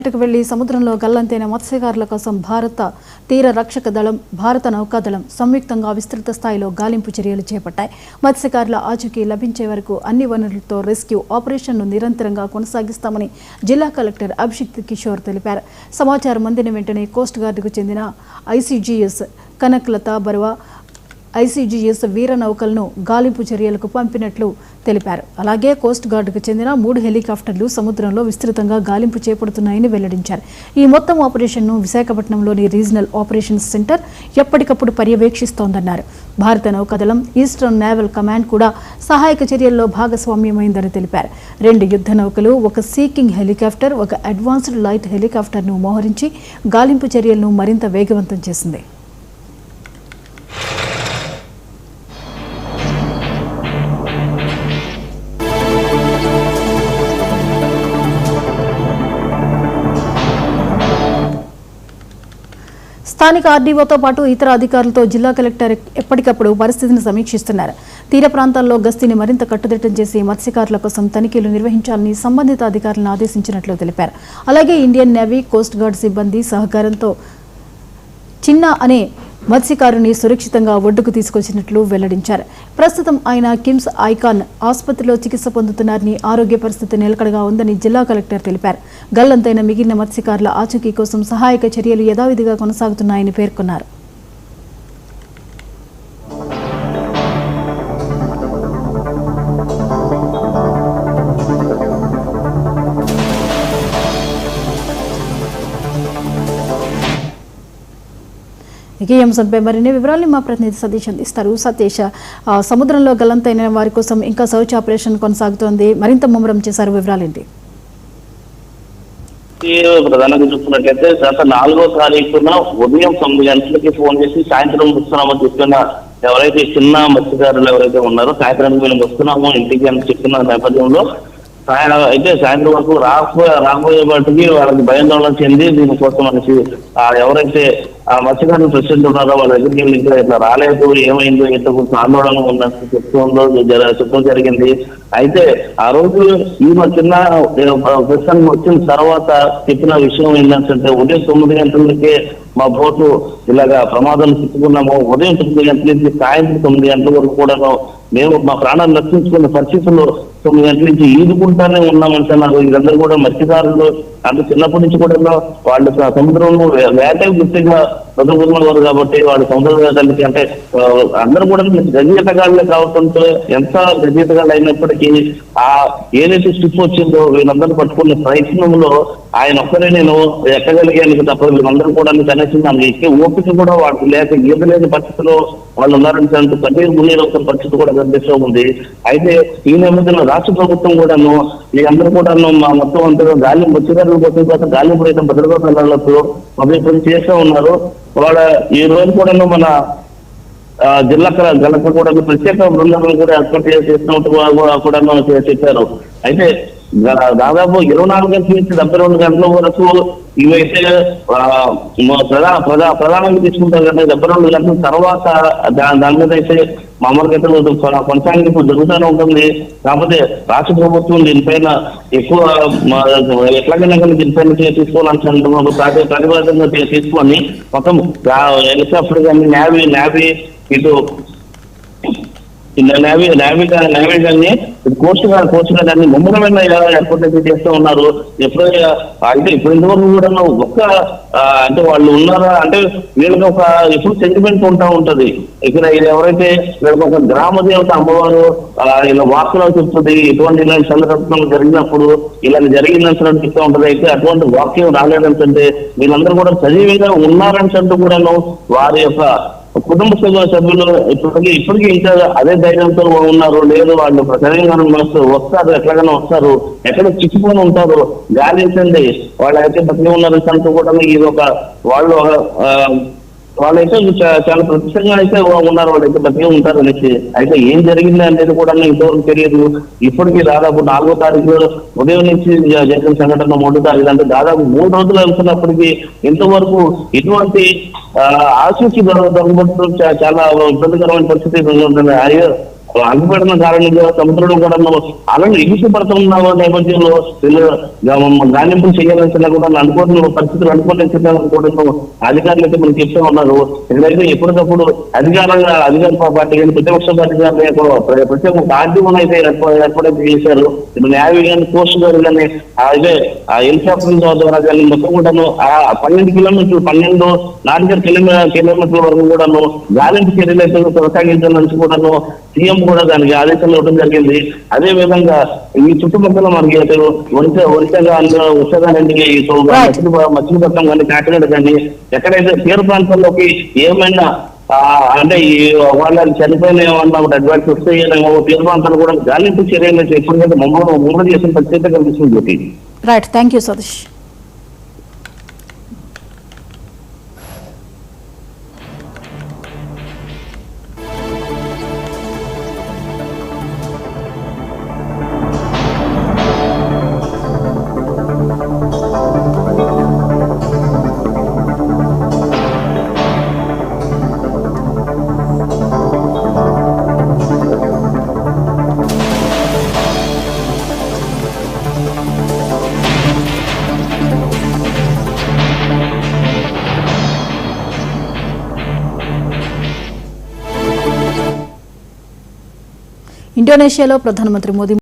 వెళ్లి సముద్రంలో గల్లంతైన మత్స్యకారుల కోసం భారత తీర రక్షక దళం, భారత నౌకాదళం సంయుక్తంగా విస్తృత స్థాయిలో గాలింపు చర్యలు చేపట్టాయి. మత్స్యకారుల ఆచూకీ లభించే వరకు అన్ని వనరులతో రెస్క్యూ ఆపరేషన్ను నిరంతరంగా కొనసాగిస్తామని జిల్లా కలెక్టర్ అభిషిక్త్ కిషోర్ తెలిపారు. సమాచారం అందిన వెంటనే కోస్ట్ గార్డుకు చెందిన ఐసీజీఎస్ కనక్లత బరువా, ఐసీజీఎస్ వీర నౌకలను గాలింపు చర్యలకు పంపినట్లు తెలిపారు. అలాగే కోస్ట్ గార్డుకు చెందిన 3 హెలికాప్టర్లు సముద్రంలో విస్తృతంగా గాలింపు చేపడుతున్నాయని వెల్లడించారు. ఈ మొత్తం ఆపరేషన్ను విశాఖపట్నంలోని రీజనల్ ఆపరేషన్స్ సెంటర్ ఎప్పటికప్పుడు పర్యవేక్షిస్తోందన్నారు. భారత నౌకాదళం, ఈస్టర్న్ నేవల్ కమాండ్ కూడా సహాయక చర్యల్లో భాగస్వామ్యమైందని తెలిపారు. 2 యుద్ధ నౌకలు, 1 సీకింగ్ హెలికాప్టర్, 1 అడ్వాన్స్డ్ లైట్ హెలికాప్టర్ను మోహరించి గాలింపు చర్యలను మరింత వేగవంతం చేసింది. స్థానిక ఆర్డీఓతో పాటు ఇతర అధికారులతో జిల్లా కలెక్టర్ ఎప్పటికప్పుడు పరిస్థితిని సమీక్షిస్తున్నారు. తీర ప్రాంతాల్లో గస్తీని మరింత కట్టుదిట్టం చేసి మత్స్యకారుల కోసం తనిఖీలు నిర్వహించాలని సంబంధిత అధికారులను ఆదేశించినట్లు తెలిపారు. అలాగే ఇండియన్ నేవీ, కోస్ట్ గార్డ్ సిబ్బంది సహకారంతో చిన్న అనే మత్స్యకారుని సురక్షితంగా ఒడ్డుకు తీసుకొచ్చినట్లు వెల్లడించారు. ప్రస్తుతం ఆయన కిమ్స్ ఐకాన్ ఆసుపత్రిలో చికిత్స పొందుతున్నారని, ఆరోగ్య పరిస్థితి నిలకడగా ఉందని జిల్లా కలెక్టర్ తెలిపారు. గల్లంతైన మిగిలిన మత్స్యకారుల ఆచూకీ కోసం సహాయక చర్యలు యథావిధిగా కొనసాగుతున్నాయని పేర్కొన్నారు. ఈ అంశంపై మరిన్ని వివరాలు మా ప్రతినిధి సతీష్ అందిస్తారు. సతీష్, సముద్రంలో గల్లంతైన వారి కోసం ఇంకా సర్చ్ ఆపరేషన్ కొనసాగుతోంది, మరింత ముమ్మరం చేశారు, వివరాలేంటి? ప్రధానంగా చూస్తున్నట్లయితే గత 4వ తారీఖున ఉదయం 9 గంటలకి ఫోన్ చేసి సాయంత్రం వస్తున్నామని చెప్తున్న ఎవరైతే చిన్న మత్స్యకారులు ఎవరైతే ఉన్నారో సాయంత్రానికి మేము వస్తున్నాము ఇంటికి అని చెప్తున్న నేపథ్యంలో అయితే సాయంత్రం వరకు రాబోయే వాటికి వాళ్ళకి భయాందోళన చెంది దీనికోసం అనేసి ఎవరైతే ఆ మత్స్యకారులు ప్రెసిడెంట్ ఉన్నారో వాళ్ళ దగ్గరికి ఇంకా ఇట్లా రాలేదు, ఏమైందో ఇంత కొంచెం ఆందోళన ఉన్నట్టు చెప్పడం జరిగింది. అయితే ఆ రోజు ఈ చిన్న ప్రశ్న వచ్చిన తర్వాత చెప్పిన విషయం ఏంటంటే ఉదయం 9 గంటలకే మా బోటు ఇలాగా ప్రమాదం చిక్కుకున్నాము. ఉదయం 9 గంటల నుంచి సాయంత్రం 9 గంటల వరకు కూడా మేము మా ప్రాణాలు రక్షించుకున్న పరిస్థితుల్లో 9 గంటల నుంచి ఈదుకుంటానే ఉన్నామంటున్నారు. వీళ్ళందరూ కూడా మత్స్యకారులు అంటే చిన్నప్పటి నుంచి కూడా వాళ్ళు సముద్రంలో వేట గుర్తిగా చదువుకున్నవారు కాబట్టి వాళ్ళు సముద్ర వేటలకి అంటే అందరూ కూడా గజీతగాళ్ళే కావడంతో ఎంత గజీతగాళ్ళు అయినప్పటికీ ఆ ఏదైతే స్టిప్ వచ్చిందో వీళ్ళందరూ పట్టుకునే ప్రయత్నంలో ఆయన ఒక్కరే నేను ఎక్కగలిగాను తప్ప వీళ్ళందరూ కూడా కనీసం ఎక్కే ఓపిక కూడా వాళ్ళకి లేక ఈదలేని పరిస్థితిలో వాళ్ళు ఉన్నారని కన్నీరు మున్నీరు ఒక పరిస్థితి కూడా కనిపిస్తూ ఉంది. అయితే ఈ నేపథ్యంలో రాష్ట్ర ప్రభుత్వం కూడాను వీళ్ళందరూ కూడాను మా మొత్తం అంతా గాలి మత్స్యకారుల కోసం గాలి ప్రయత్నం భద్రతా దళాలతో పని చేస్తూ ఉన్నారు. వాళ్ళ ఈ రోజు కూడాను మన జిల్లా కలెక్టర్ కూడా ప్రత్యేక బృందాలను కూడా ఏర్పాటు చేస్తున్నట్టు కూడా చెప్పారు. అయితే దాదాపు 24 గంటల నుంచి 72 గంటల వరకు ఇవైతే ప్రధానంగా తీసుకుంటారు కదా. 72 గంటల తర్వాత దాని మీద అయితే మామూలుగా అయితే కొనసాగింపు జరుగుతూనే ఉంటుంది. కాకపోతే రాష్ట్ర ప్రభుత్వం దీనిపైన ఎక్కువ ఎట్లాగైనా కానీ దీనిపైన తీసుకోవాలంటున్నారు. ప్రతిపాదనగా తీసుకొని మొత్తం హెలికాప్టర్ కానీ నేవీ ఇటు నేవీ కానీ కోస్ట్ గార్డ్ అన్ని ముమ్మరమైన ఏర్పాటు అయితే చేస్తూ ఉన్నారు. ఎప్పుడైనా అంటే ఇప్పుడు ఇంతవరకు కూడా ఒక్క అంటే వాళ్ళు ఉన్నారా అంటే వీళ్ళకి ఒక ఎప్పుడు సెంటిమెంట్ ఉంటా ఉంటది. ఇక్కడ ఎవరైతే వీళ్ళకి ఒక గ్రామ దేవత అమ్మవారు ఇలా వార్తలు చెప్తుంది. ఇటువంటి ఇలాంటి సందర్భంలో జరిగినప్పుడు ఇలా జరిగిందని చెప్తూ ఉంటది. అయితే అటువంటి వాక్యం రాలేదంటే వీళ్ళందరూ కూడా సజీవంగా ఉన్నారంటూ కూడాను వారి యొక్క కుటుంబ సభ్యులు ఇప్పటికీ ఇంకా అదే ధైర్యంతో ఉన్నారు. లేదు వాళ్ళు తెలంగాణ వస్తారు, ఎట్లాగైనా వస్తారు, ఎక్కడ చిక్కుకొని ఉంటారు గాలించండి వాళ్ళైతే బతికి ఉన్నారని కూడా ఇది ఒక వాళ్ళైతే చాలా ప్రత్యేకంగా అయితే ఉన్నారు, వాళ్ళైతే బతికే ఉంటారు అనేసి. అయితే ఏం జరిగింది అనేది కూడా ఇంతవరకు తెలియదు. ఇప్పటికీ దాదాపు 4వ తారీఖు ఉదయం నుంచి జరిగిన సంఘటన 3వ తారీఖు అంటే దాదాపు 3 రోజులు వెళ్తున్నప్పటికీ ఇంతవరకు ఇటువంటి ఆశీస్సు దొరకబడుతూ చాలా ఇబ్బందికరమైన పరిస్థితి ఉంటుంది. అగ్గిపెట్టిన కారణంగా సముద్రంలో కూడా అలాంటి ఎగిసిపడుతున్న నేపథ్యంలో వీళ్ళు గాలింపులు చేయాల్సిన కూడా అనుకోని పరిస్థితులు అనుకోని కూడా అధికారులు అయితే మనకి చెప్తూ ఉన్నారు. ఇక్కడైతే ఎప్పటికప్పుడు అధికార పార్టీ కానీ ప్రతిపక్ష పార్టీ కానీ ప్రత్యేక పార్టీని అయితే ఏర్పాటు చేశారు. ఇప్పుడు న్యాయ కానీ కోస్ట్ గారు కానీ అదే ఆ హెలికాప్టర్ ద్వారా కానీ మొత్తం కూడాను ఆ 12 నాటికల్ కిలోమీటర్ల వరకు కూడాను గాలింపు చర్యలు అయితే కొనసాగించాలని కూడాను సీఎం కూడా దానికి ఆదేశాలు ఇవ్వడం జరిగింది. అదే విధంగా ఈ చుట్టుపక్కల మనకి ఉత్తరానికి మచిలీపట్నం కానీ కాకినాడ కానీ ఎక్కడైతే తీర ప్రాంతాల్లోకి ఏమైనా అంటే ఈ వాళ్ళని చనిపోయిన ఏమన్నా అడ్వాన్స్ వస్తాయేమో తీర ప్రాంతాలు కూడా గాలింపు చర్యలు ఎప్పటికైతే ముమ్మడి చేసిన పరిస్థితి కనిపిస్తుంది. Right, thank you Satish. ఇండోనేషియాలో ప్రధానమంత్రి మోదీ